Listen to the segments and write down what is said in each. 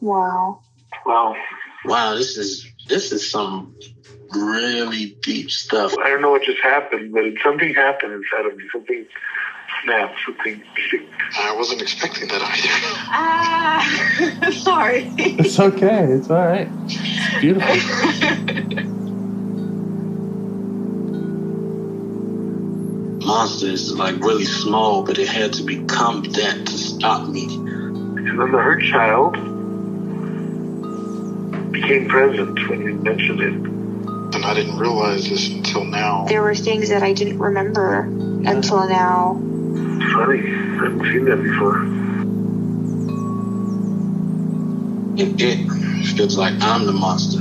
Wow. Wow, this is some really deep stuff. I don't know what just happened, but something happened inside of me. Something snapped. Something. I wasn't expecting that either. Sorry. It's okay. It's all right. It's beautiful. Monster is like really small, but it had to become that to stop me. And then the hurt child became present when you mentioned it. And I didn't realize this until now. There were things that I didn't remember until now. Funny. I haven't seen that before. It feels like I'm the monster.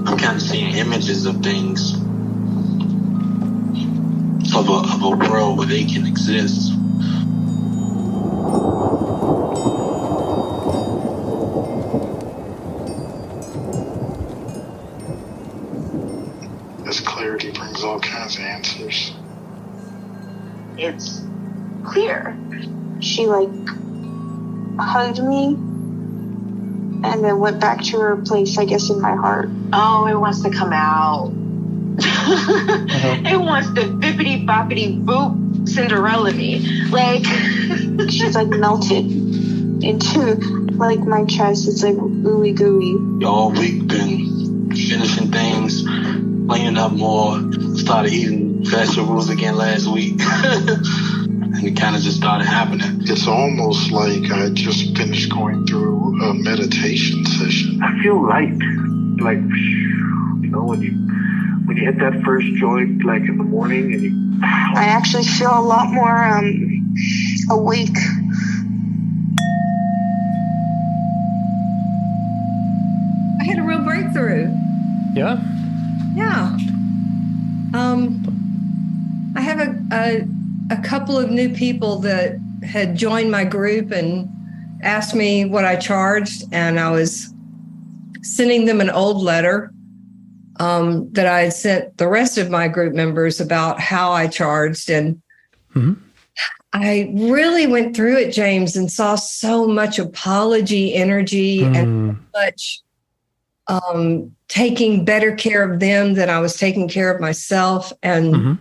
I'm kind of seeing images of things. Of a world where they can exist. This clarity brings all kinds of answers. It's clear. She hugged me and then went back to her place, I guess, in my heart. Oh, it wants to come out. It wants to bippity boppity boop Cinderella me. She's melted into my chest. It's ooey gooey. All week been finishing things, cleaning up more, started eating vegetables again last week. And it kind of just started happening. It's almost like I just finished going through a meditation session. I feel light. When you hit that first joint, in the morning, and I actually feel a lot more awake. I had a real breakthrough. Yeah? Yeah. I have a couple of new people that had joined my group and asked me what I charged, and I was sending them an old letter that I had sent the rest of my group members about how I charged. And I really went through it, James, and saw so much apology energy and much taking better care of them than I was taking care of myself. And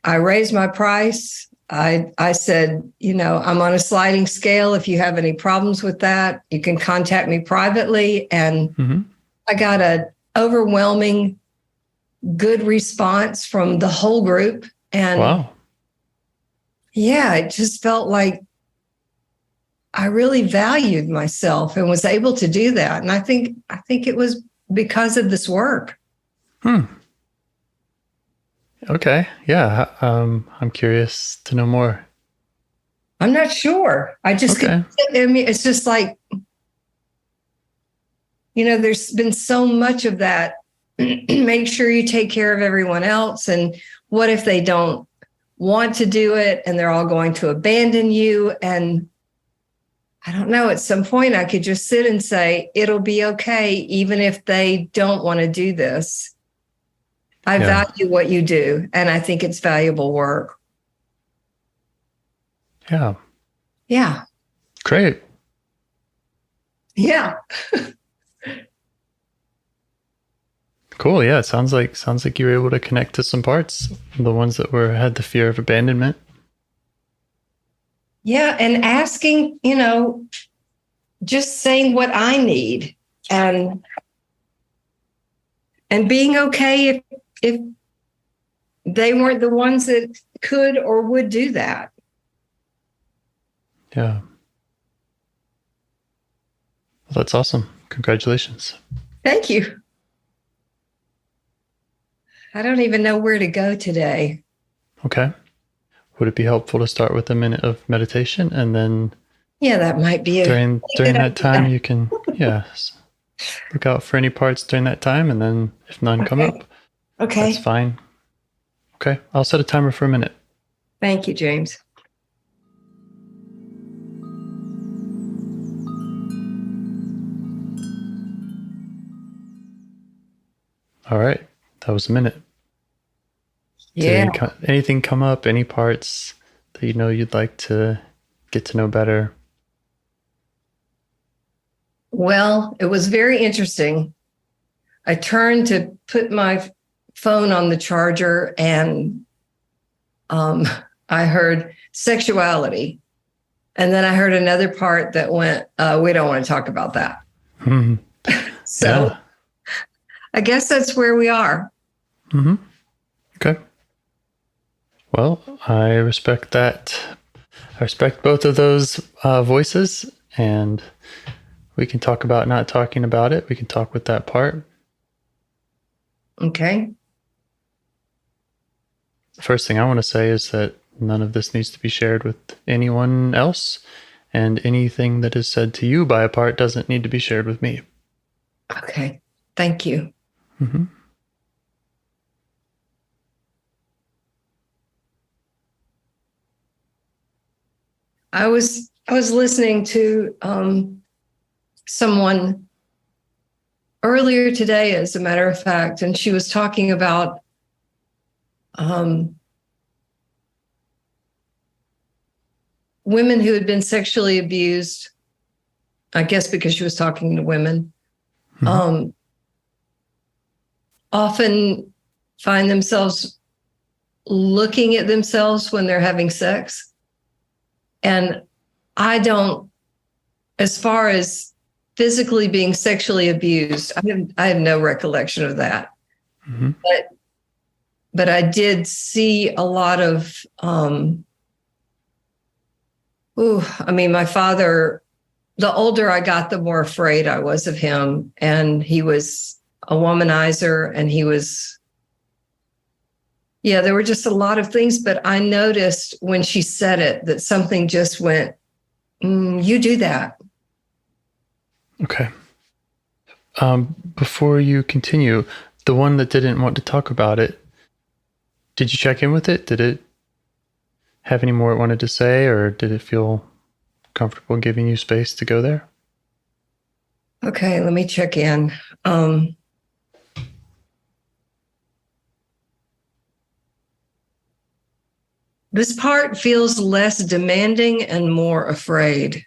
I raised my price. I said, I'm on a sliding scale. If you have any problems with that, you can contact me privately. And I got an overwhelming good response from the whole group. And wow. Yeah, it just felt like I really valued myself and was able to do that. And I think it was because of this work. Okay. Yeah. I'm curious to know more. I'm not sure. I just, it's just there's been so much of that. Make sure you take care of everyone else. And what if they don't want to do it and they're all going to abandon you? And I don't know, at some point I could just sit and say, it'll be okay, even if they don't want to do this. I value what you do, and I think it's valuable work. Yeah. Yeah. Great. Yeah. Cool. Yeah. It sounds like you were able to connect to some parts, the ones that had the fear of abandonment. Yeah. And asking, just saying what I need and being okay if they weren't the ones that could or would do that. Yeah. Well, that's awesome. Congratulations. Thank you. I don't even know where to go today. Okay. Would it be helpful to start with a minute of meditation and then that might be during that time you can look out for any parts during that time, and then if none come up, that's fine. Okay. I'll set a timer for a minute. Thank you, James. All right. That was a minute. Yeah. Did anything come up? Any parts that you'd like to get to know better? Well, it was very interesting. I turned to put my phone on the charger and I heard sexuality. And then I heard another part that went, we don't want to talk about that. So yeah. I guess that's where we are. Mm-hmm. Okay. Well, I respect that. I respect both of those voices, and we can talk about not talking about it. We can talk with that part. Okay. The first thing I want to say is that none of this needs to be shared with anyone else, and anything that is said to you by a part doesn't need to be shared with me. Okay. Thank you. Mm-hmm. I was listening to someone earlier today, as a matter of fact, and she was talking about women who had been sexually abused, I guess because she was talking to women, often find themselves looking at themselves when they're having sex. And I don't, as far as physically being sexually abused, I have no recollection of that. Mm-hmm. But I did see a lot of, my father, the older I got, the more afraid I was of him. And he was a womanizer, and he was, there were just a lot of things. But I noticed when she said it, that something just went, you do that. Okay. Before you continue, the one that didn't want to talk about it, did you check in with it? Did it have any more it wanted to say, or did it feel comfortable giving you space to go there? Okay, let me check in. This part feels less demanding and more afraid.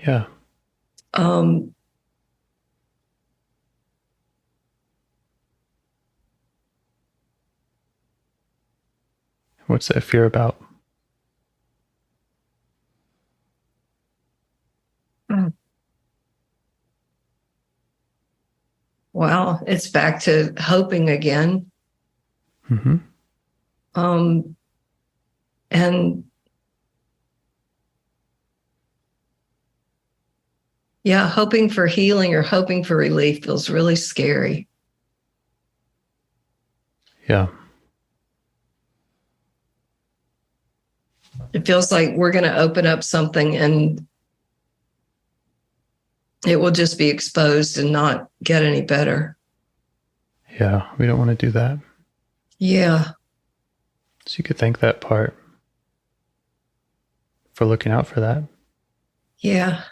Yeah. What's that fear about? Well, it's back to hoping again. Mm-hmm. And hoping for healing or hoping for relief feels really scary. Yeah. It feels like we're going to open up something and it will just be exposed and not get any better. Yeah, we don't want to do that. Yeah. So you could thank that part for looking out for that. Yeah.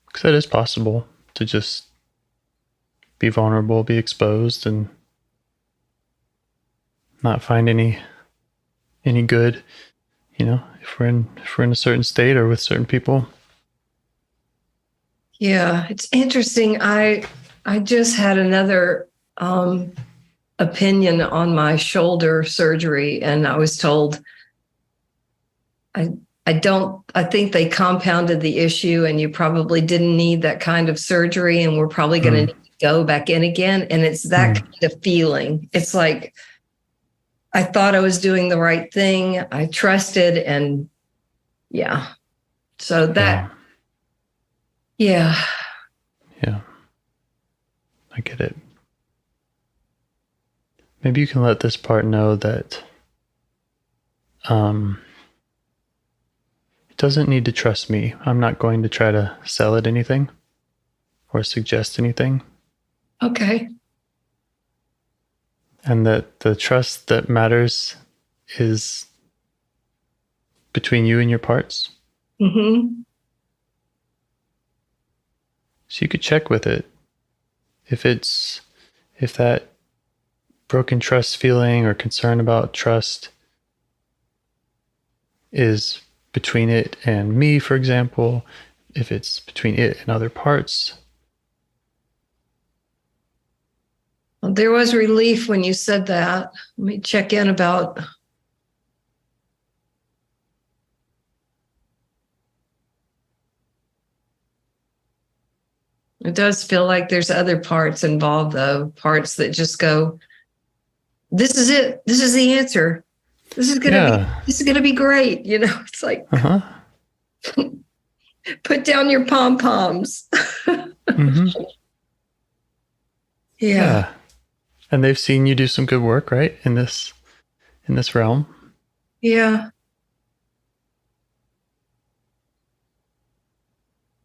Because it is possible to just be vulnerable, be exposed, and not find any good, if we're in a certain state or with certain people. Yeah, it's interesting. I just had another opinion on my shoulder surgery, and I was told I think they compounded the issue, and you probably didn't need that kind of surgery, and we're probably going to need to go back in again. And it's that kind of feeling. It's like, I thought I was doing the right thing. I trusted, and so that, Yeah, I get it. Maybe you can let this part know that it doesn't need to trust me. I'm not going to try to sell it anything or suggest anything. Okay. And that the trust that matters is between you and your parts. Mm-hmm. So you could check with it. If that broken trust feeling or concern about trust is between it and me, for example, if it's between it and other parts. Well, there was relief when you said that. Let me check in about. It does feel like there's other parts involved, though, parts that just go, this is it. This is the answer. This is gonna be great. You know, it's like put down your pom-poms. Mm-hmm. Yeah. And they've seen you do some good work, right? In this realm. Yeah.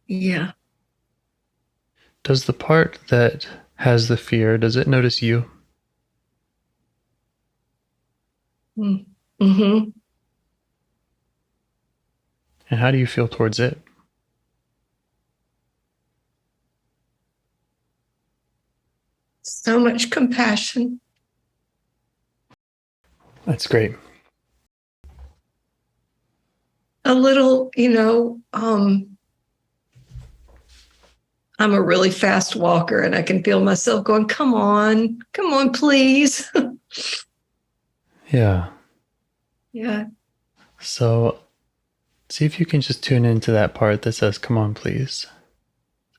Yeah. Does the part that has the fear, does it notice you? Mm-hmm. And how do you feel towards it? So much compassion. That's great. A little, I'm a really fast walker and I can feel myself going, come on, please. Yeah. Yeah. So see if you can just tune into that part that says, come on, please.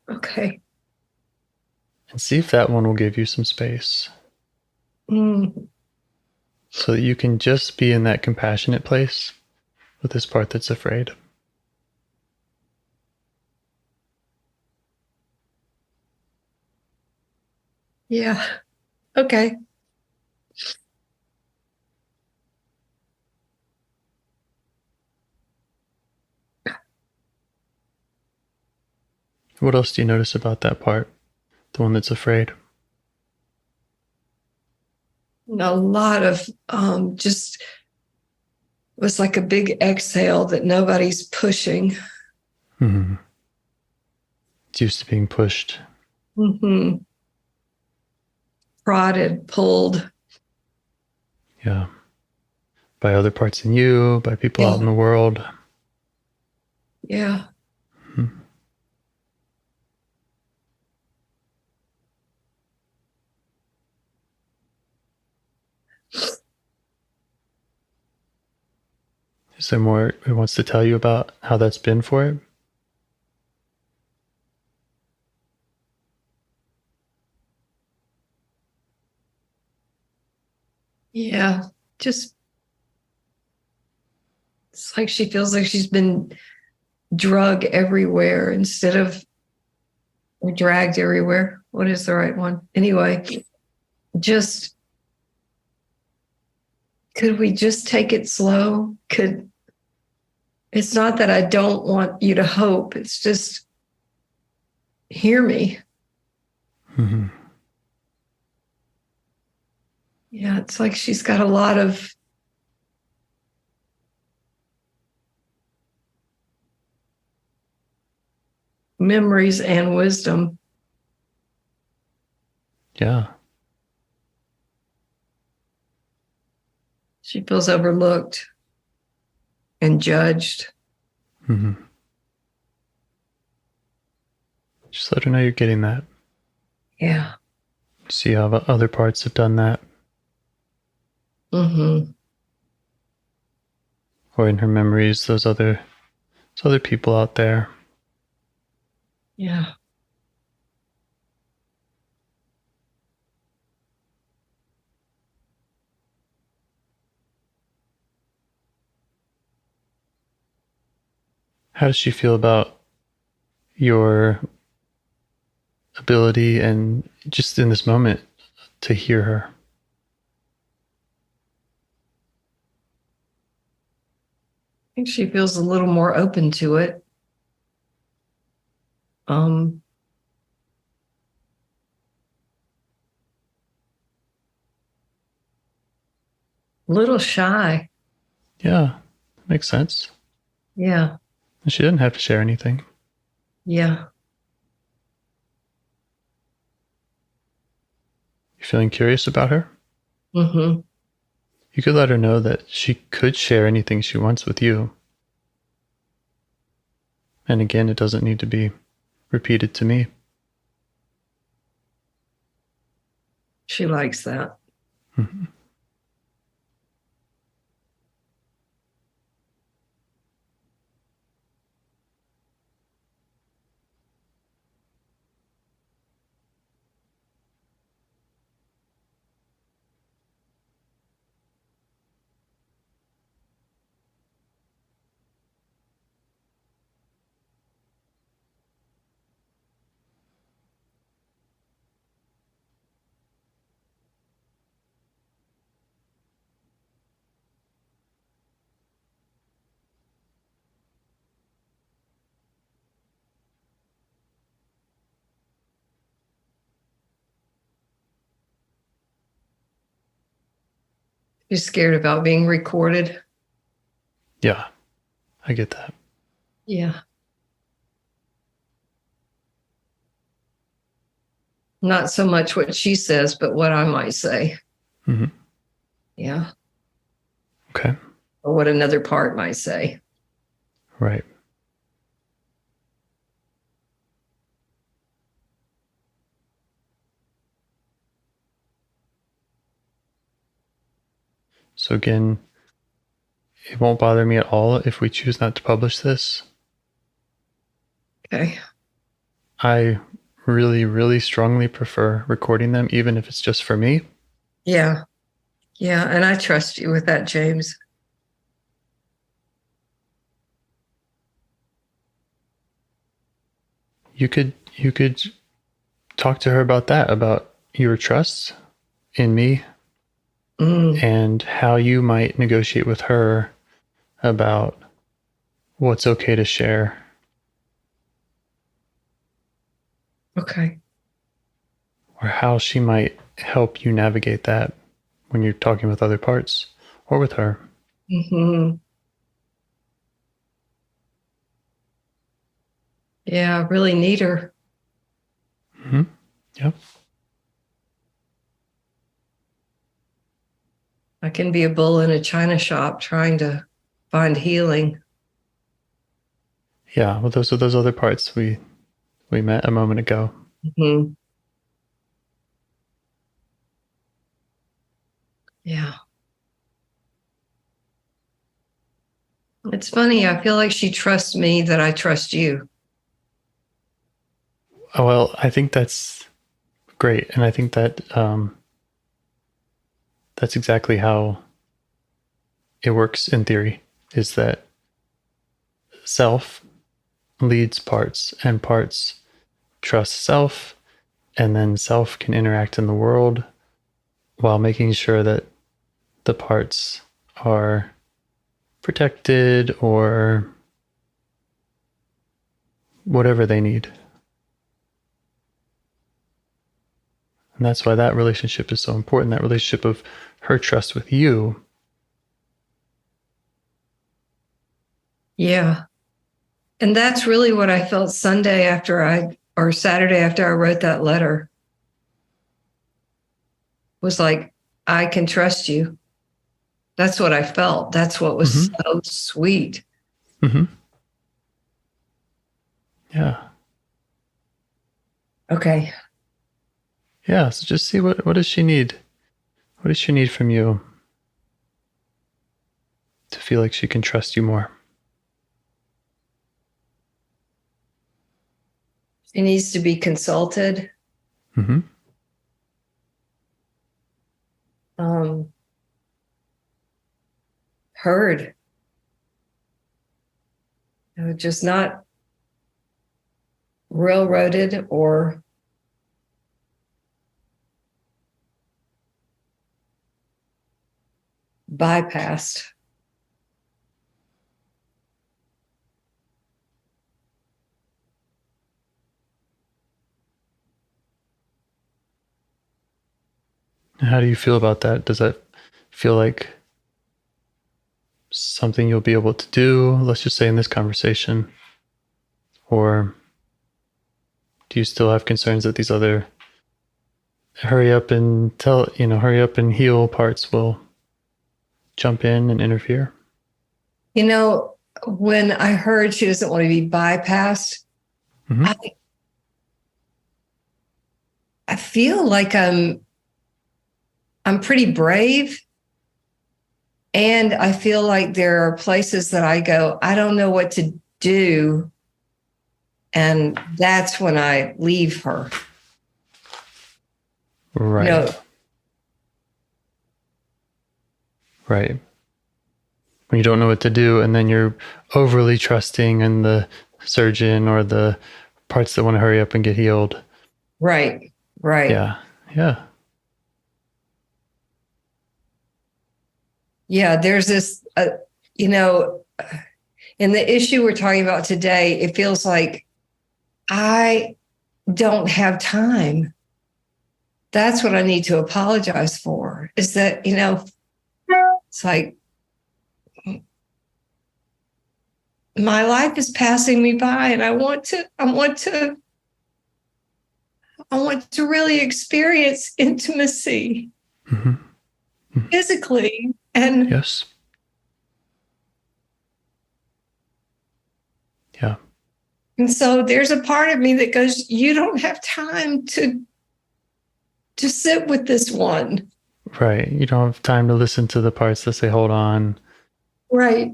Okay. And see if that one will give you some space. So that you can just be in that compassionate place with this part that's afraid. Yeah. Okay. What else do you notice about that part? The one that's afraid? A lot of just was like a big exhale that nobody's pushing. Mm-hmm. It's used to being pushed. Mm-hmm. Prodded, pulled. Yeah. By other parts in you, by people out in the world. Yeah. Mm-hmm. Is there more it wants to tell you about how that's been for it? Yeah. Just, it's like she feels like she's been drug everywhere instead of, or dragged everywhere. What is the right one? Anyway, just, could we just take it slow? It's not that I don't want you to hope. It's just, hear me. Mm-hmm. Yeah, it's like she's got a lot of memories and wisdom. Yeah. She feels overlooked and judged. Mm-hmm. Just let her know you're getting that. Yeah. See how other parts have done that. Mm-hmm. Or in her memories, those other people out there. Yeah. How does she feel about your ability and just in this moment to hear her? I think she feels a little more open to it. Little shy. Yeah, makes sense. Yeah. And she didn't have to share anything. Yeah. You feeling curious about her? Mm-hmm. You could let her know that she could share anything she wants with you. And again, it doesn't need to be repeated to me. She likes that. Mm-hmm. You're scared about being recorded. Yeah, I get that. Yeah. Not so much what she says, but what I might say. Mm-hmm. Yeah. Okay. Or what another part might say. Right. So again, it won't bother me at all if we choose not to publish this. Okay. I really, really strongly prefer recording them, even if it's just for me. Yeah. Yeah. And I trust you with that, James. You could talk to her about that, about your trust in me and how you might negotiate with her about what's okay to share. Okay. Or how she might help you navigate that when you're talking with other parts or with her. Mm-hmm. Yeah, I really need her. Mm-hmm. Yep. I can be a bull in a china shop trying to find healing. Yeah, well, those are those other parts we met a moment ago. Mm-hmm. Yeah. It's funny. I feel like she trusts me that I trust you. Oh, well, I think that's great. And I think that that's exactly how it works in theory, is that self leads parts and parts trust self, and then self can interact in the world while making sure that the parts are protected or whatever they need. And that's why that relationship is so important, that relationship of her trust with you. Yeah. And that's really what I felt Saturday after I wrote that letter. Was like, I can trust you. That's what I felt. That's what was so sweet. Mm-hmm. Yeah. Okay. Yeah. So just see what does she need? What does she need from you to feel like she can trust you more? She needs to be consulted. Mm-hmm. Heard. Just not railroaded or bypassed. How do you feel about that? Does that feel like something you'll be able to do, let's just say in this conversation? Or do you still have concerns that these other hurry up and heal parts will jump in and interfere? You know, when I heard she doesn't want to be bypassed, Mhm. I feel like I'm pretty brave. And I feel like there are places that I go, I don't know what to do. And that's when I leave her. Right. No. Right. When you don't know what to do, and then you're overly trusting in the surgeon or the parts that want to hurry up and get healed. Right. Right. Yeah. Yeah. Yeah. There's this, in the issue we're talking about today, it feels like I don't have time. That's what I need to apologize for, is that, it's like my life is passing me by and I want to really experience intimacy physically. And yes. Yeah. And so there's a part of me that goes, you don't have time to sit with this one. Right. You don't have time to listen to the parts that say, hold on. Right.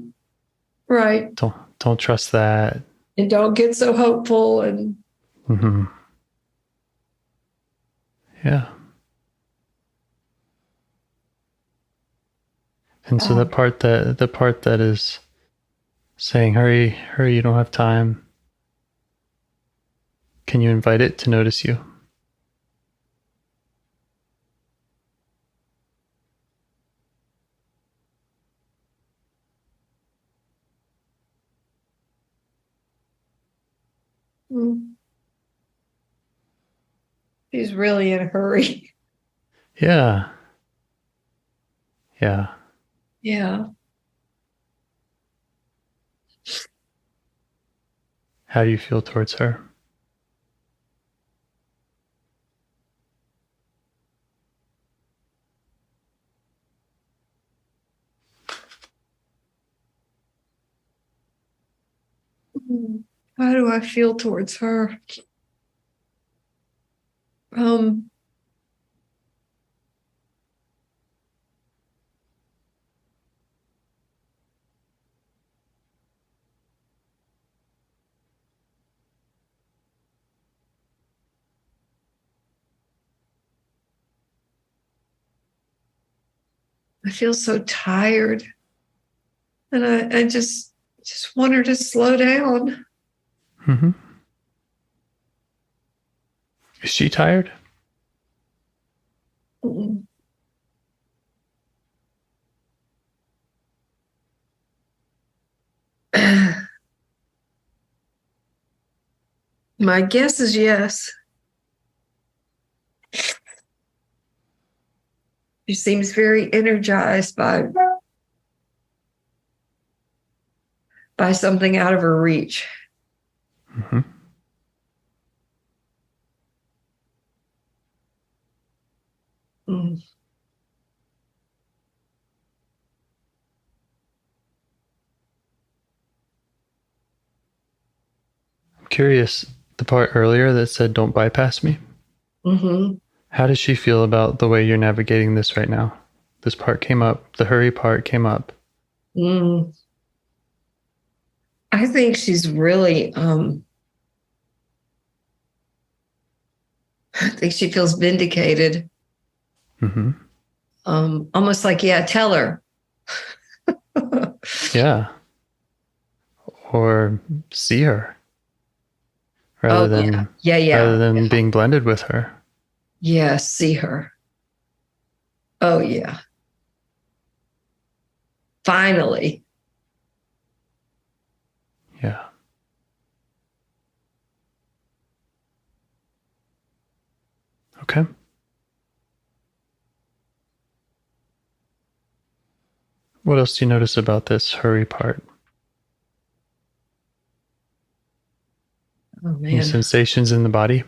Right. Don't trust that. And don't get so hopeful. And yeah. And so the part that is saying, hurry, you don't have time. Can you invite it to notice you? She's really in a hurry. Yeah. Yeah. Yeah. How do you feel towards her? How do I feel towards her? I feel so tired. And I just want her to slow down. Is she tired? My guess is yes. She seems very energized by something out of her reach. I'm curious, the part earlier that said, don't bypass me. How does she feel about the way you're navigating this right now? This part came up, the hurry part came up. I think she's really, I think she feels vindicated. Almost like, yeah, tell her. Yeah. Or see her. Rather than being blended with her. Yeah, see her. Oh, yeah. Finally. Yeah. Okay. What else do you notice about this hurry part? Oh, man. Any sensations in the body?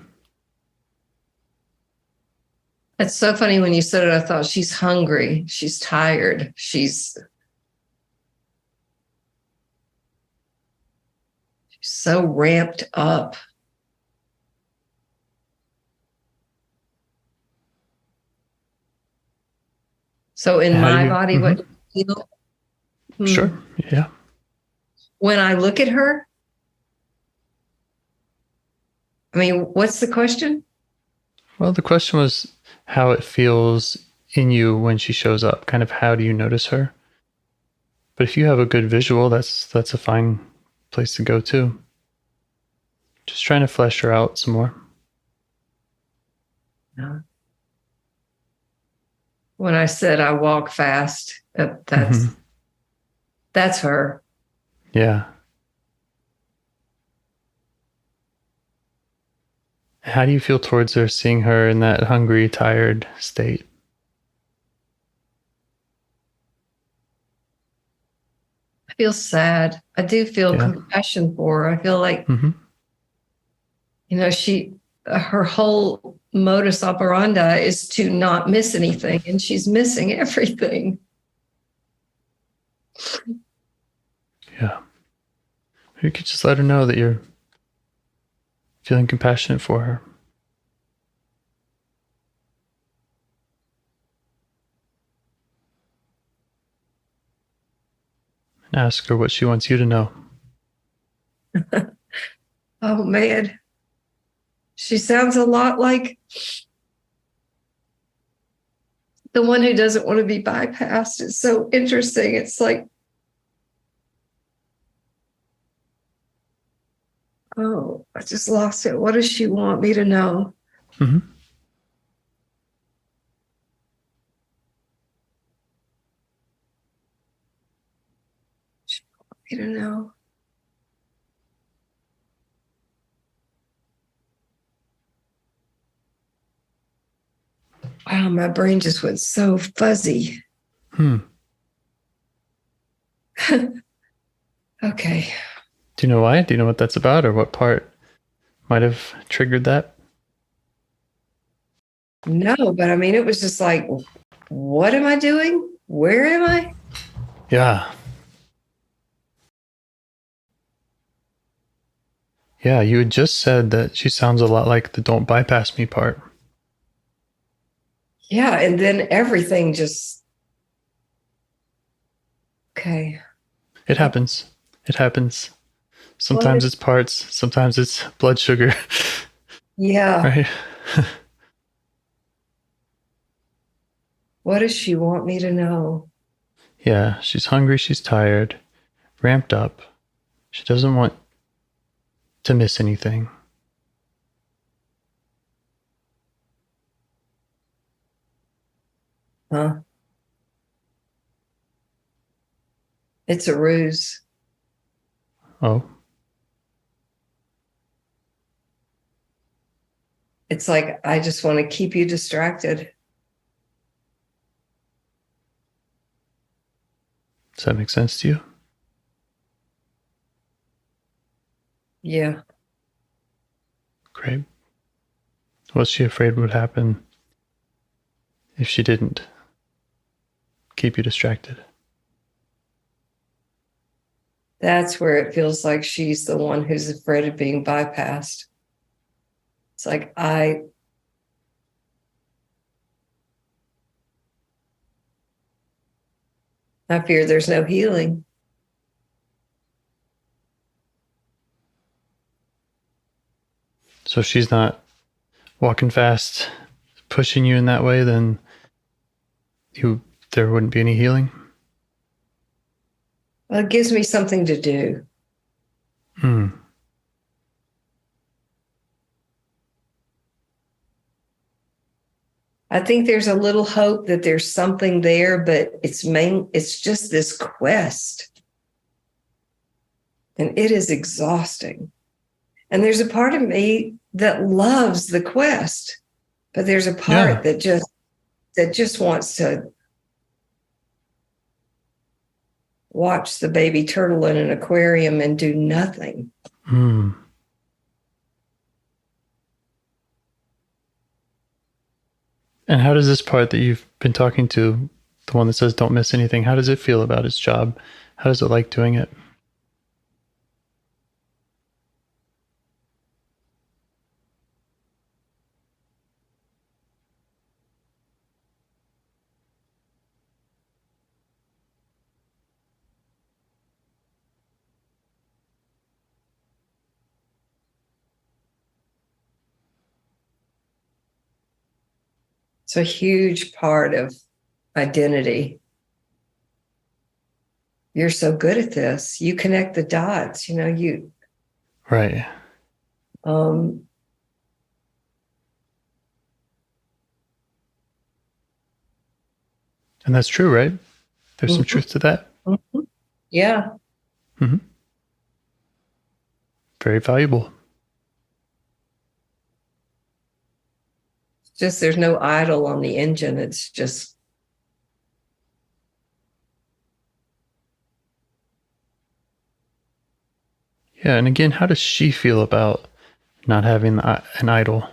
It's so funny when you said it. I thought she's hungry. She's tired. She's so ramped up. So in my body, what do you feel? Sure. Yeah. When I look at her, I mean, what's the question? Well, the question was how it feels in you when she shows up. Kind of how do you notice her? But if you have a good visual, that's a fine place to go too. Just trying to flesh her out some more. Yeah. When I said I walk fast, that's her. Yeah. How do you feel towards her, seeing her in that hungry, tired state? I feel sad. I do feel compassion for her. I feel like, her whole modus operandi is to not miss anything, and she's missing everything. Yeah. You could just let her know that you're feeling compassionate for her. And ask her what she wants you to know. Oh, man. She sounds a lot like the one who doesn't want to be bypassed. It's so interesting. It's like, oh, I just lost it. What does she want me to know? She wants me to know. Wow, my brain just went so fuzzy. Okay. Do you know why? Do you know what that's about, or what part might have triggered that? No, but I mean, it was just like, what am I doing? Where am I? Yeah. Yeah, you had just said that she sounds a lot like the "don't bypass me" part. Yeah, and then everything just... Okay. It happens. It happens. Sometimes it's parts, sometimes it's blood sugar. Yeah. Right? What does she want me to know? Yeah, she's hungry, she's tired, ramped up. She doesn't want to miss anything. Huh? It's a ruse. Oh. It's like, I just want to keep you distracted. Does that make sense to you? Yeah. Great. What's she afraid would happen if she didn't keep you distracted? That's where it feels like she's the one who's afraid of being bypassed. It's like, I fear there's no healing. So if she's not walking fast, pushing you in that way, then there wouldn't be any healing? Well, it gives me something to do. I think there's a little hope that there's something there, but it's just this quest. And it is exhausting. And there's a part of me that loves the quest, but there's a part that just wants to watch the baby turtle in an aquarium and do nothing. And how does this part that you've been talking to, the one that says don't miss anything, how does it feel about its job? How does it like doing it? It's a huge part of identity. You're so good at this. You connect the dots, you. Right. Um, And that's true, right? There's some truth to that. Mm-hmm. Yeah. Mm-hmm. Very valuable. Just there's no idle on the engine. It's just. Yeah. And again, how does she feel about not having an idol?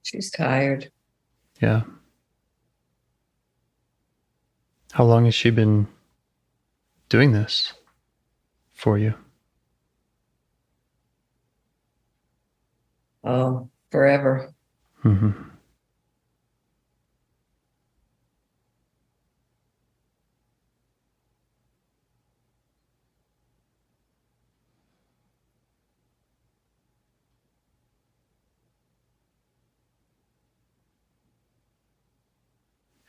She's tired. Yeah. How long has she been doing this for you? Oh, forever. Mm-hmm.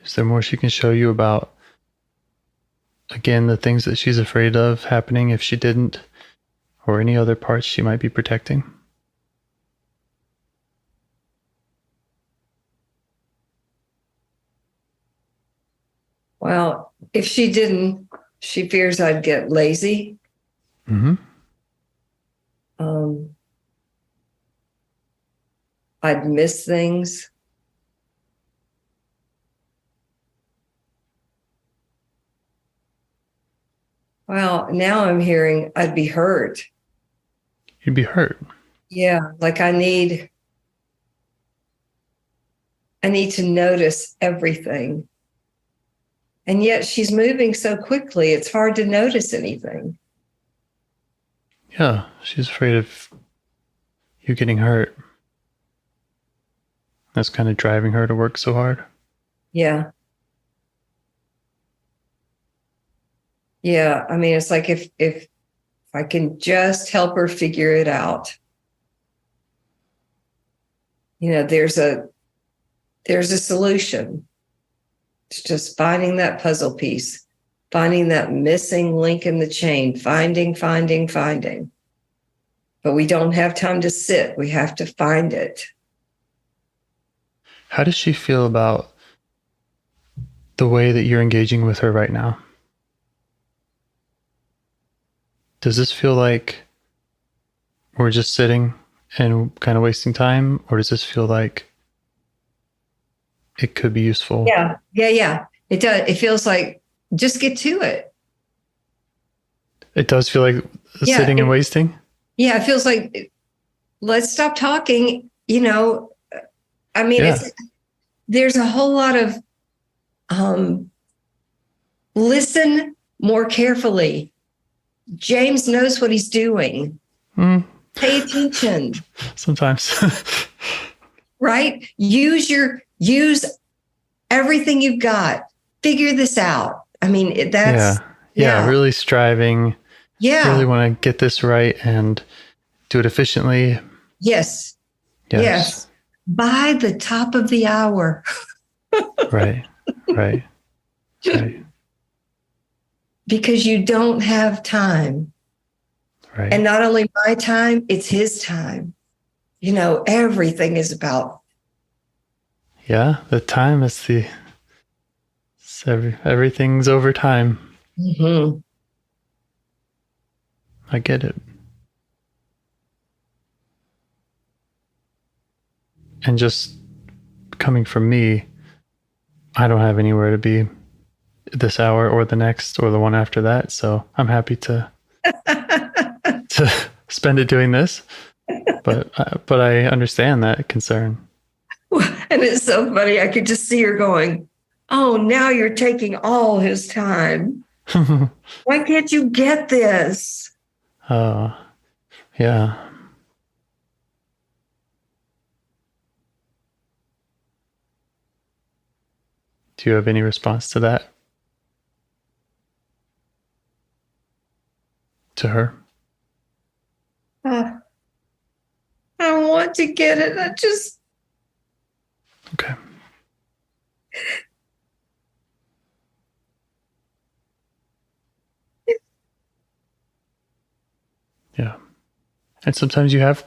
Is there more she can show you about, again, the things that she's afraid of happening if she didn't, or any other parts she might be protecting? Well, if she didn't, she fears I'd get lazy. Mm-hmm. I'd miss things. Well, now I'm hearing I'd be hurt. You'd be hurt. Yeah, like I need to notice everything. And yet she's moving so quickly, it's hard to notice anything. Yeah, she's afraid of you getting hurt. That's kind of driving her to work so hard. Yeah. Yeah, I mean, it's like if I can just help her figure it out. There's a solution. It's just finding that puzzle piece, finding that missing link in the chain, finding. But we don't have time to sit. We have to find it. How does she feel about the way that you're engaging with her right now? Does this feel like we're just sitting and kind of wasting time? Or does this feel like it could be useful? Yeah. It does. It feels like just get to it. It does feel like sitting and wasting? Yeah, it feels like let's stop talking. I mean, there's a whole lot of listen more carefully. James knows what he's doing. Pay attention. Sometimes. Right? Use everything you've got. Figure this out. I mean, that's... Yeah, really striving. Yeah. Really want to get this right and do it efficiently. Yes. By the top of the hour. Right. Because you don't have time. Right. And not only my time, it's his time. Everything is about. Yeah, the time is everything's over time. Mm-hmm. I get it. And just coming from me, I don't have anywhere to be this hour or the next or the one after that. So I'm happy to spend it doing this. But I understand that concern. And it's so funny. I could just see her going, oh, now you're taking all his time. Why can't you get this? Oh, yeah. Do you have any response to that? To her? want to get it. I just. Okay. Yeah. And sometimes you have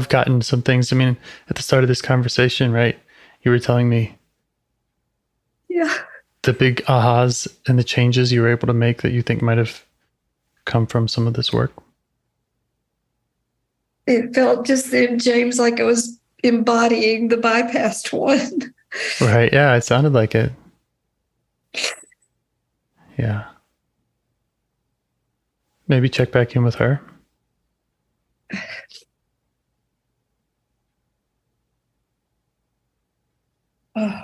gotten some things. I mean, at the start of this conversation, right? You were telling me the big ahas and the changes you were able to make that you think might have come from some of this work. It felt just then, James, like I was embodying the bypassed one. Right. Yeah, it sounded like it. Yeah. Maybe check back in with her. Oh.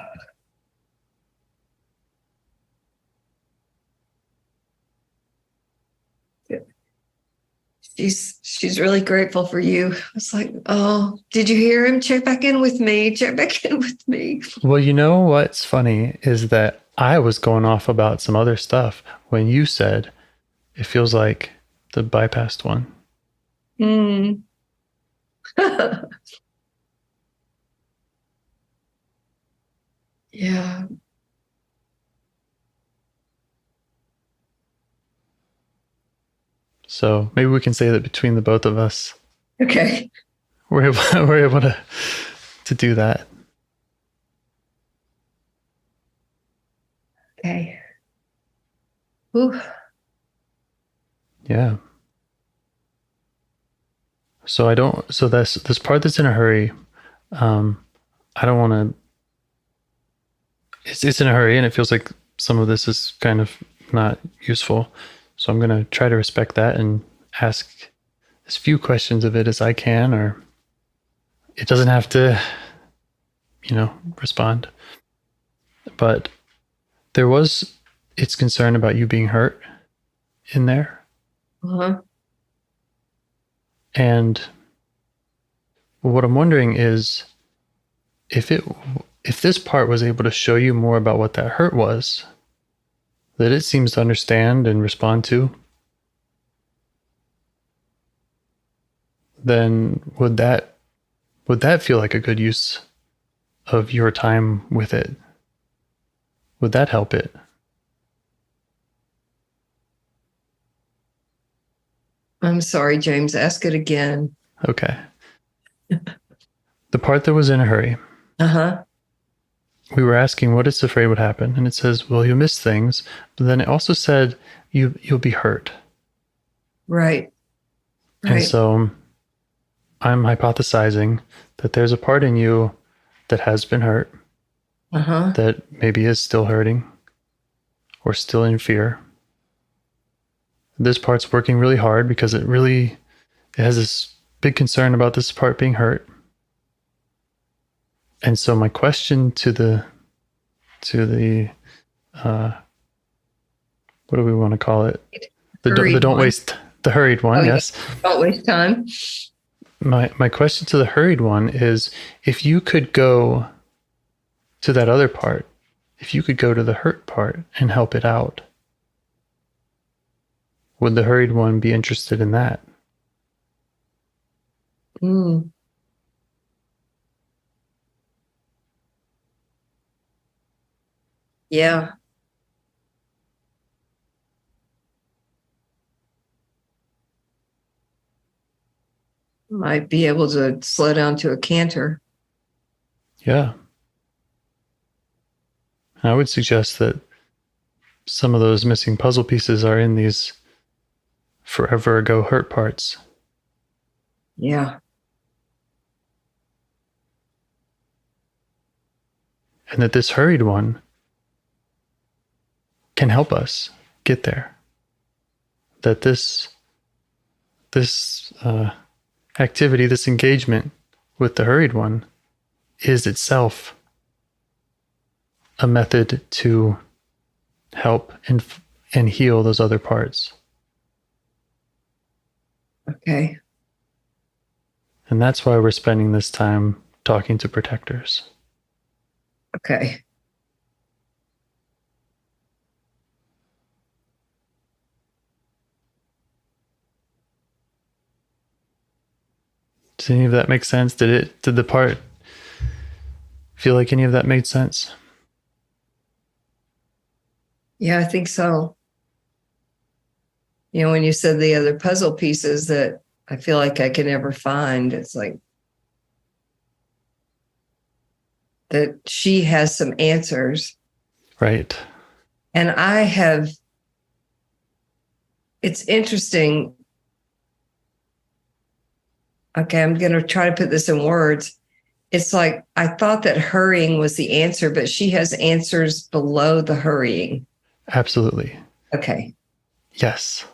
She's really grateful for you. It's like, oh, did you hear him? Check back in with me. Check back in with me. Well, you know what's funny is that I was going off about some other stuff when you said it feels like the bypassed one. Mm. Yeah. So maybe we can say that between the both of us, Okay. we're able to do that. Okay. Ooh. Yeah. So this part that's in a hurry, I don't want to, it's in a hurry and it feels like some of this is kind of not useful. So I'm going to try to respect that and ask as few questions of it as I can, or it doesn't have to, respond. But there was its concern about you being hurt in there. Uh-huh. And what I'm wondering is if this part was able to show you more about what that hurt was, that it seems to understand and respond to, then would that feel like a good use of your time with it? Would that help it? I'm sorry, James. Ask it again. Okay. The part that was in a hurry. Uh-huh. We were asking what it's afraid would happen, and it says, well, you'll miss things, but then it also said you'll be hurt. Right. And so I'm hypothesizing that there's a part in you that has been hurt, that maybe is still hurting or still in fear. This part's working really hard because it has this big concern about this part being hurt. And so my question to the what do we want to call it? The hurried one, yes. Don't waste time. My question to the hurried one is, if you could go to that other part, if you could go to the hurt part and help it out, would the hurried one be interested in that? Mm. Yeah. Might be able to slow down to a canter. Yeah. I would suggest that some of those missing puzzle pieces are in these forever ago hurt parts. Yeah. And that this hurried one can help us get there. That this activity, this engagement with the hurried one is itself a method to help and heal those other parts. Okay. And that's why we're spending this time talking to protectors. Okay. Does any of that make sense? Did the part feel like any of that made sense? Yeah, I think so. You know, when you said the other puzzle pieces that I feel like I can never find, it's like that she has some answers. Right. And it's interesting. Okay, I'm going to try to put this in words. It's like I thought that hurrying was the answer, but she has answers below the hurrying. Absolutely. Okay. Yes.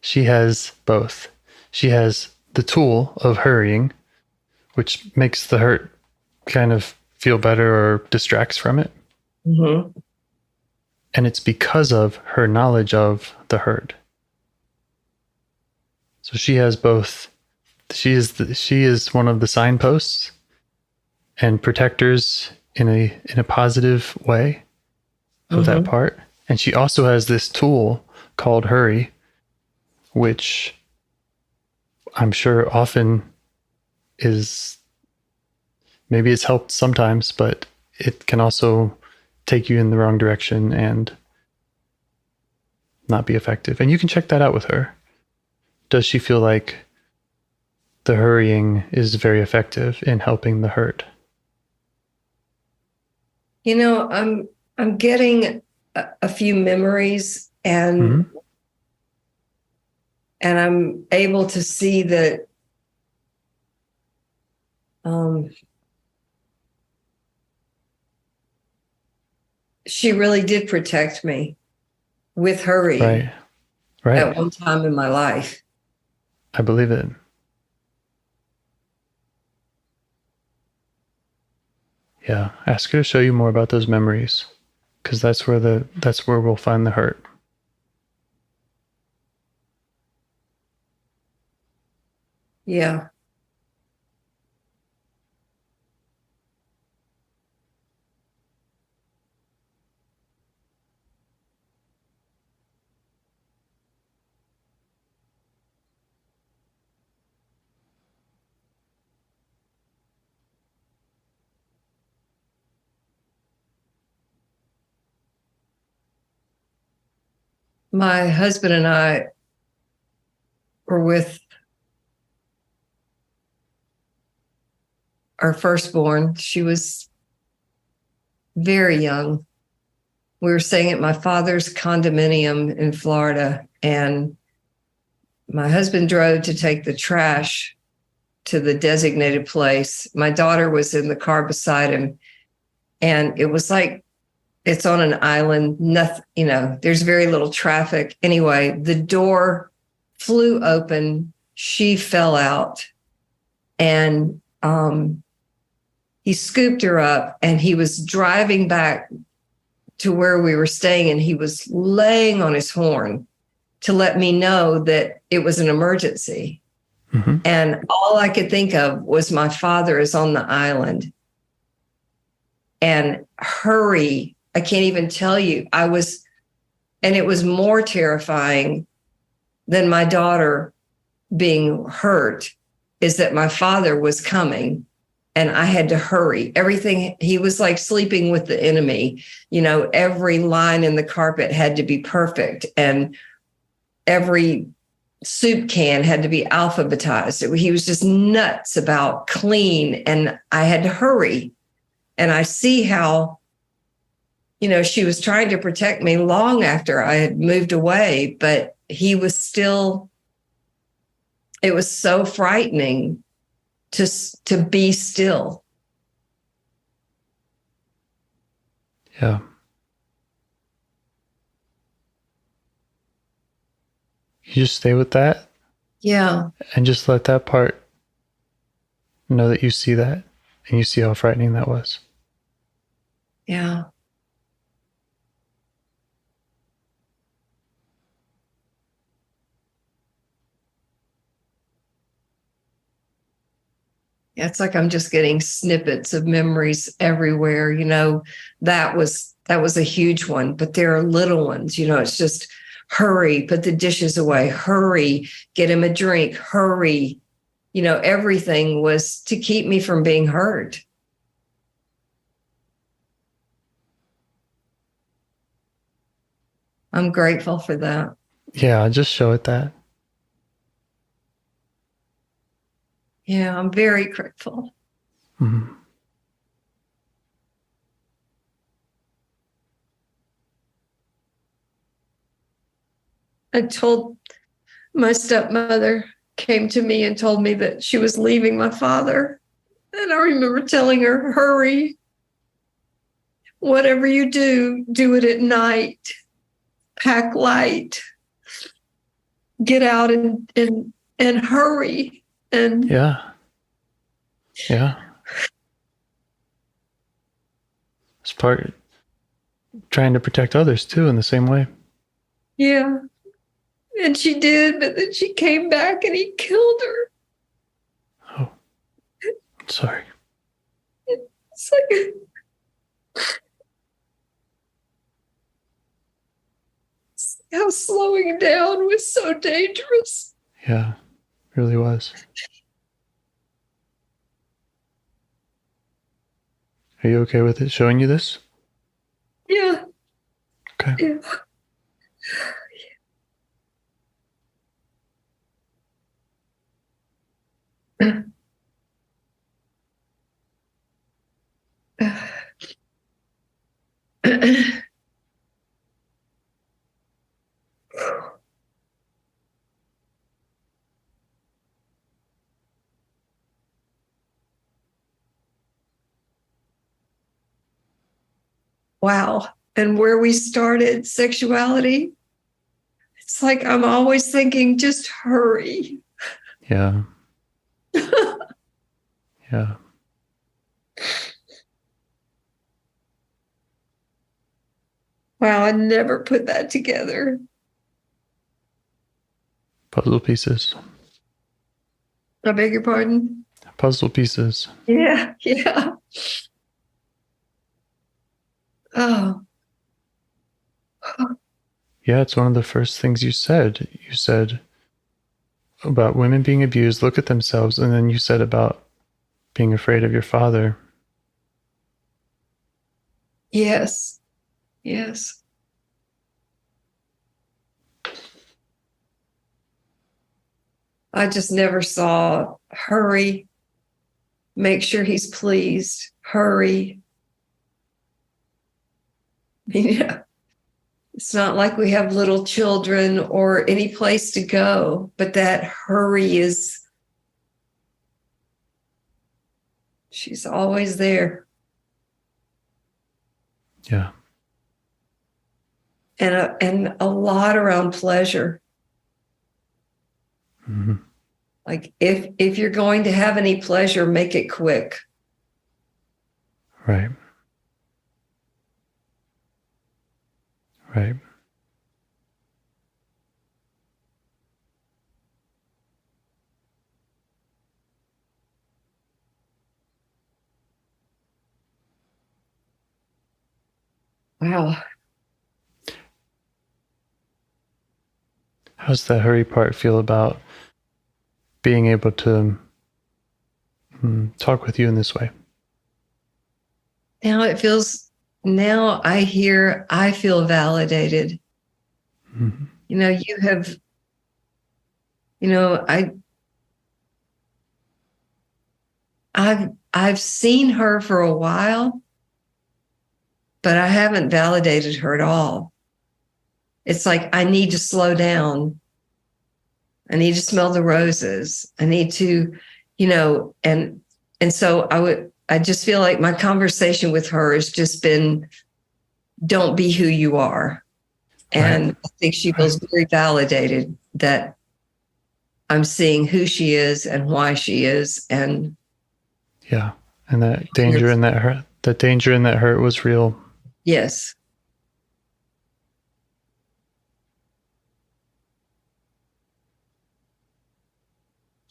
She has both. She has the tool of hurrying, which makes the hurt kind of feel better or distracts from it. Mm-hmm. And it's because of her knowledge of the hurt. So she has both. She is one of the signposts and protectors in a positive way of that part. And she also has this tool called hurry, which I'm sure often is, maybe it's helped sometimes, but it can also take you in the wrong direction and not be effective. And you can check that out with her. Does she feel like the hurrying is very effective in helping the hurt? You know, I'm getting a few memories, and I'm able to see that she really did protect me with hurrying Right. at one time in my life. I believe it. Yeah, ask her to show you more about those memories, because that's where we'll find the hurt. Yeah. My husband and I were with our firstborn. She was very young. We were staying at my father's condominium in Florida, and my husband drove to take the trash to the designated place. My daughter was in the car beside him, and it was like it's on an island. Nothing, there's very little traffic. Anyway, the door flew open. She fell out, and he scooped her up, and he was driving back to where we were staying, and he was laying on his horn to let me know that it was an emergency. Mm-hmm. And all I could think of was my father is on the island. And hurry, I can't even tell you. And it was more terrifying than my daughter being hurt, is that my father was coming and I had to hurry. Everything, he was like sleeping with the enemy. Every line in the carpet had to be perfect, and every soup can had to be alphabetized. He was just nuts about clean, and I had to hurry. And I see how, she was trying to protect me long after I had moved away, but he was still, it was so frightening to be still. Yeah. You just stay with that. Yeah. And just let that part know that you see that, and you see how frightening that was. Yeah. Yeah, it's like I'm just getting snippets of memories everywhere. That was a huge one, but there are little ones. It's just hurry, put the dishes away, hurry, get him a drink, hurry, everything was to keep me from being hurt. I'm grateful for that. Yeah, just show it that. Yeah, I'm very grateful. Mm-hmm. I told my stepmother came to me and told me that she was leaving my father. And I remember telling her, hurry. Whatever you do it at night. Pack light. Get out and hurry. And yeah. It's part trying to protect others too in the same way. Yeah. And she did, but then she came back and he killed her. Oh, I'm sorry. It's like how slowing down was so dangerous. Yeah, it really was. Are you okay with it showing you this? Yeah. Okay. Yeah. Wow. And where we started sexuality, it's like I'm always thinking, just hurry. Yeah. Yeah. Wow, I never put that together. Puzzle pieces. I beg your pardon? Puzzle pieces. Yeah. Oh. Yeah, it's one of the first things you said. You said about women being abused, look at themselves, and then you said about being afraid of your father. Yes. I just never saw hurry, make sure he's pleased, hurry. Yeah. It's not like we have little children or any place to go, but that hurry is, she's always there. Yeah. And a lot around pleasure. Mm-hmm. Like if you're going to have any pleasure, make it quick. Right. Wow. How's the hurry part feel about being able to talk with you in this way? Now I feel validated. Mm-hmm. You have, I've seen her for a while, but I haven't validated her at all. It's like, I need to slow down. I need to smell the roses. I need to, and so I just feel like my conversation with her has just been, don't be who you are. And right. I think she feels very validated that I'm seeing who she is and why she is. And yeah. And that danger and that hurt was real. Yes.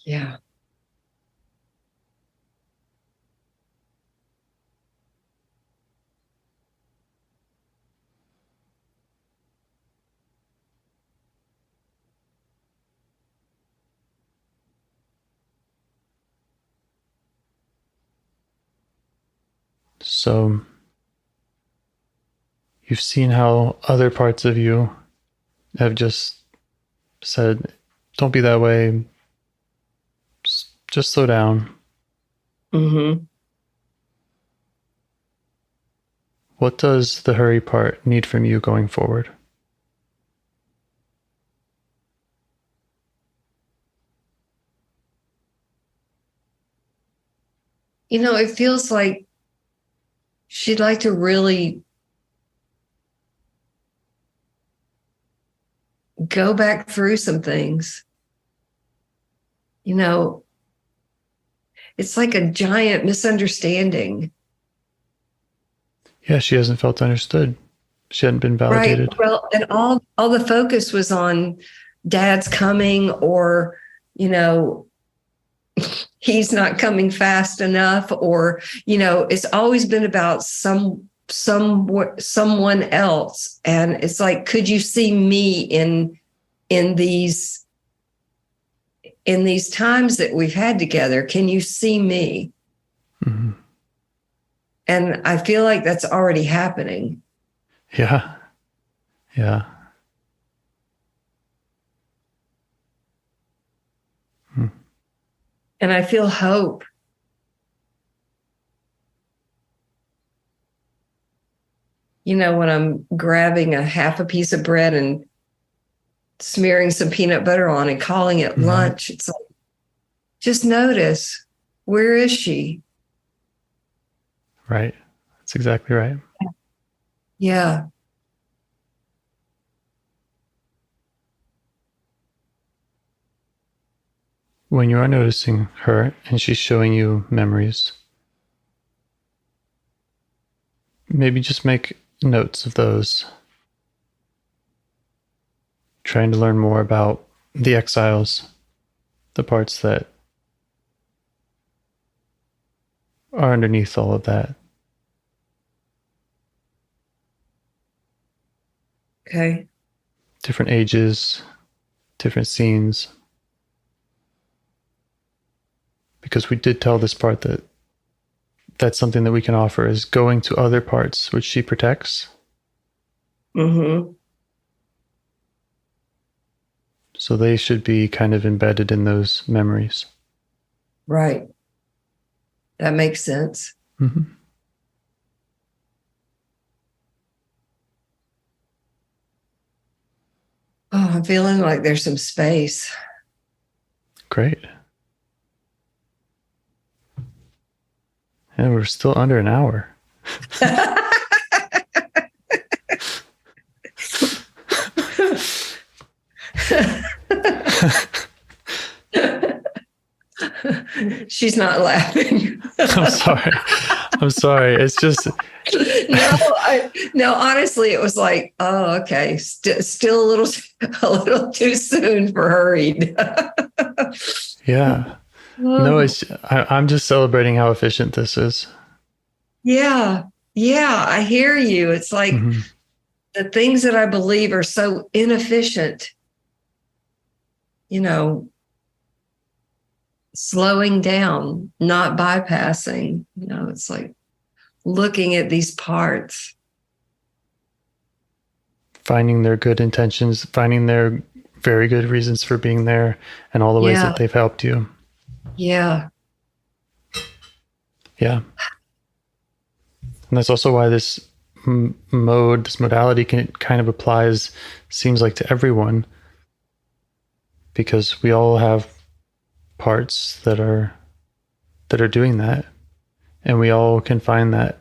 Yeah. So you've seen how other parts of you have just said, don't be that way. Just slow down. Mm-hmm. What does the hurry part need from you going forward? It feels like she'd like to really go back through some things. It's like a giant misunderstanding. Yeah, she hasn't felt understood. She hadn't been validated. Right. Well, and all the focus was on Dad's coming, or, he's not coming fast enough, or, it's always been about someone else. And it's like, could you see me in these times that we've had together? Can you see me? Mm-hmm. And I feel like that's already happening. Yeah. Yeah. And I feel hope. When I'm grabbing half a piece of bread and smearing some peanut butter on and calling it lunch, it's like, just notice, where is she? Right. That's exactly right. Yeah. When you are noticing her and she's showing you memories, maybe just make notes of those. Trying to learn more about the exiles, the parts that are underneath all of that. Okay. Different ages, different scenes. Because we did tell this part that that's something that we can offer, is going to other parts which she protects. Mm-hmm. So they should be kind of embedded in those memories. Right. That makes sense. Mm-hmm. Oh, I'm feeling like there's some space. Great. And we're still under an hour. She's not laughing. I'm sorry. It's just no. Honestly, it was like, oh, okay, still a little too soon for hurried. Yeah. No, I'm just celebrating how efficient this is. Yeah, I hear you. It's like the things that I believe are so inefficient. Slowing down, not bypassing. It's like looking at these parts, finding their good intentions, finding their very good reasons for being there, and all the ways that they've helped you. Yeah. And that's also why this this modality kind of applies, seems like, to everyone, because we all have parts that are doing that, and we all can find that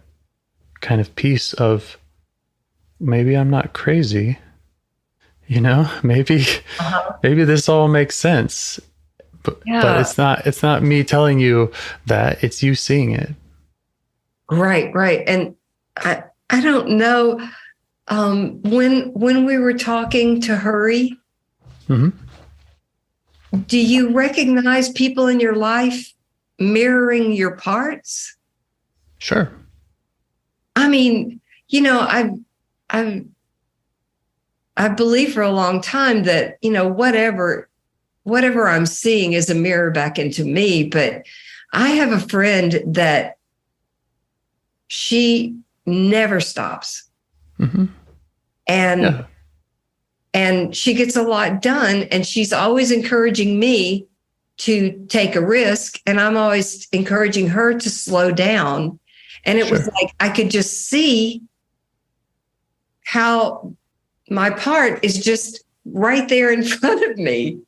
kind of piece of, maybe I'm not crazy, maybe this all makes sense, but it's not me telling you that, it's you seeing it. Right. And I don't know, when we were talking to Hurry, do you recognize people in your life mirroring your parts? Sure. I mean, I've believed for a long time that, whatever I'm seeing is a mirror back into me. But I have a friend that she never stops. Mm-hmm. And she gets a lot done, and she's always encouraging me to take a risk, and I'm always encouraging her to slow down. And it was like I could just see how my part is just right there in front of me.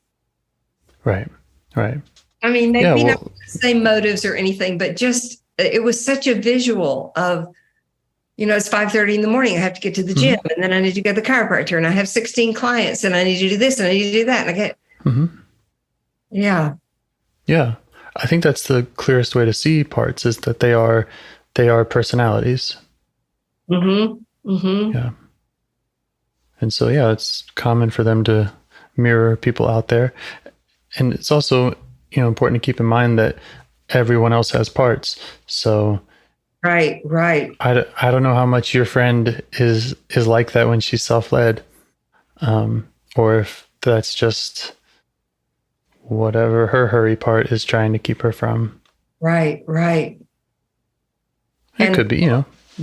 Right. I mean, maybe not the same motives or anything, but just it was such a visual of, it's 5:30 in the morning. I have to get to the gym, and then I need to go to the chiropractor, and I have 16 clients, and I need to do this, and I need to do that. And I get, Yeah. I think that's the clearest way to see parts, is that they are personalities. Yeah. And so, it's common for them to mirror people out there. And it's also, important to keep in mind that everyone else has parts. So Right. I don't know how much your friend is like that when she's self-led, or if that's just whatever her hurry part is trying to keep her from. Right. It could be,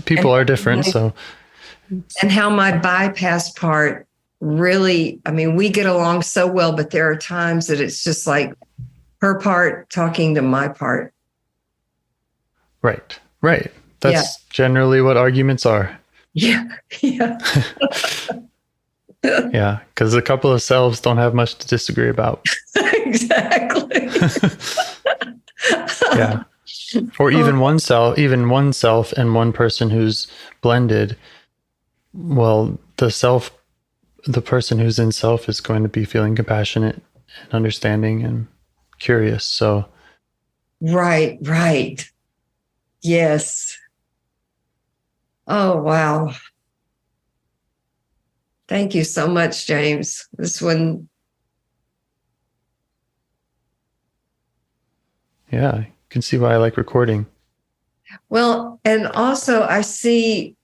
people are different. So, and how my bypass part really, I mean, we get along so well, but there are times that it's just like her part talking to my part. Right. That's generally what arguments are. Yeah. Yeah, because a couple of selves don't have much to disagree about. Exactly. Yeah. Or even one self and one person who's blended. Well, the person who's in self is going to be feeling compassionate and understanding and curious. So. Right. Yes. Oh, wow. Thank you so much, James. This one. Yeah, you can see why I like recording. Well, and also I see.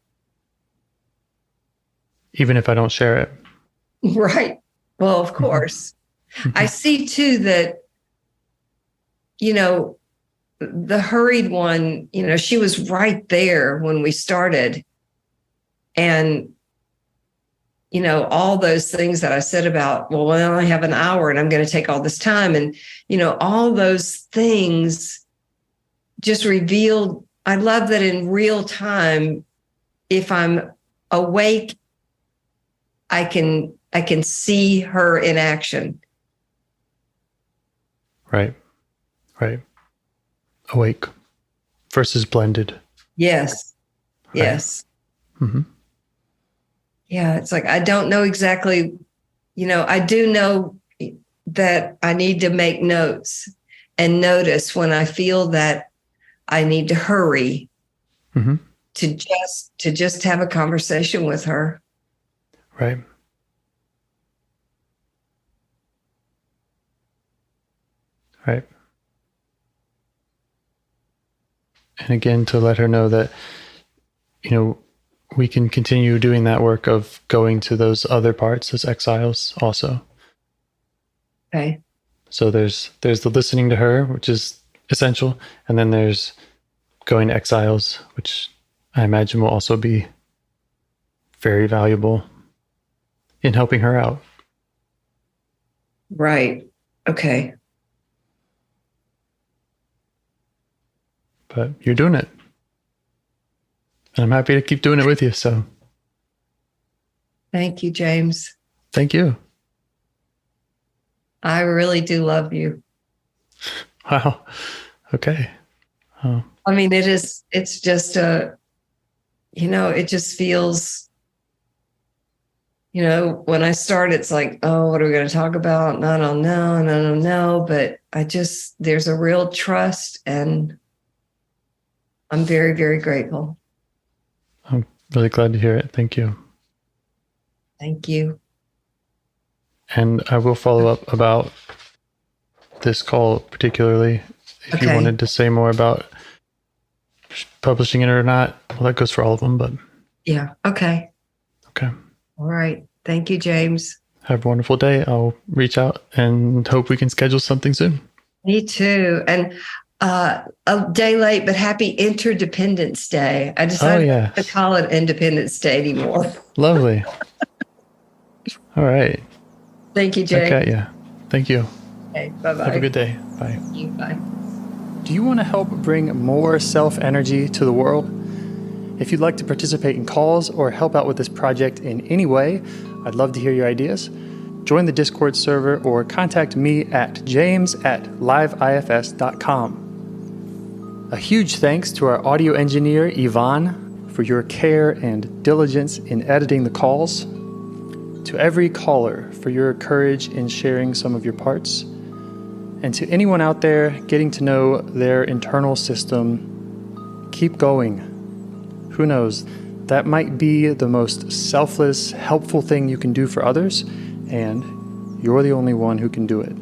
Even if I don't share it. Right. Well, of course. I see too that, the hurried one, she was right there when we started. And, all those things that I said about, well, I only have an hour and I'm going to take all this time. And, all those things just revealed. I love that in real time, if I'm awake, I can see her in action. Right. Awake versus blended. Yes. Right. Yes. Mm-hmm. Yeah. It's like, I don't know exactly, I do know that I need to make notes and notice when I feel that I need to hurry to just have a conversation with her. Right. And again, to let her know that, we can continue doing that work of going to those other parts as exiles also. Okay. So there's the listening to her, which is essential. And then there's going to exiles, which I imagine will also be very valuable in helping her out. Right. Okay. But you're doing it. And I'm happy to keep doing it with you. So thank you, James. Thank you. I really do love you. Wow. Okay. Oh. I mean, it's just it just feels, when I start, it's like, oh, what are we going to talk about? I don't know. But there's a real trust, and I'm very, very grateful. I'm really glad to hear it. Thank you. Thank you. And I will follow up about this call particularly. If you wanted to say more about publishing it or not, well, that goes for all of them, but. Yeah. Okay. Okay. All right. Thank you, James. Have a wonderful day. I'll reach out and hope we can schedule something soon. Me too. And a day late, but happy Interdependence Day. I decided not to call it Independence Day anymore. Lovely. All right. Thank you, Jay. Okay, yeah. Thank you. Okay, bye-bye. Have a good day. Bye. Thank you. Bye. Do you want to help bring more self-energy to the world? If you'd like to participate in calls or help out with this project in any way, I'd love to hear your ideas. Join the Discord server or contact me at james@liveifs.com. A huge thanks to our audio engineer, Yvonne, for your care and diligence in editing the calls. To every caller for your courage in sharing some of your parts. And to anyone out there getting to know their internal system, keep going. Who knows? That might be the most selfless, helpful thing you can do for others, and you're the only one who can do it.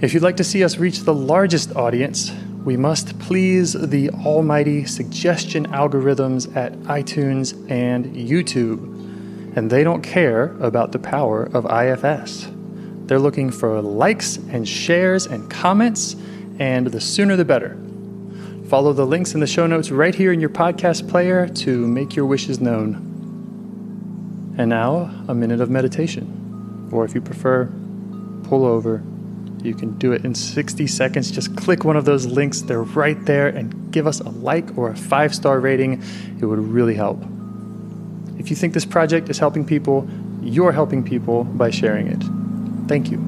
If you'd like to see us reach the largest audience, we must please the almighty suggestion algorithms at iTunes and YouTube. And they don't care about the power of IFS. They're looking for likes and shares and comments, and the sooner the better. Follow the links in the show notes right here in your podcast player to make your wishes known. And now, a minute of meditation. Or if you prefer, pull over. You can do it in 60 seconds. Just click one of those links. They're right there, and give us a like or a 5-star rating. It would really help. If you think this project is helping people, you're helping people by sharing it. Thank you.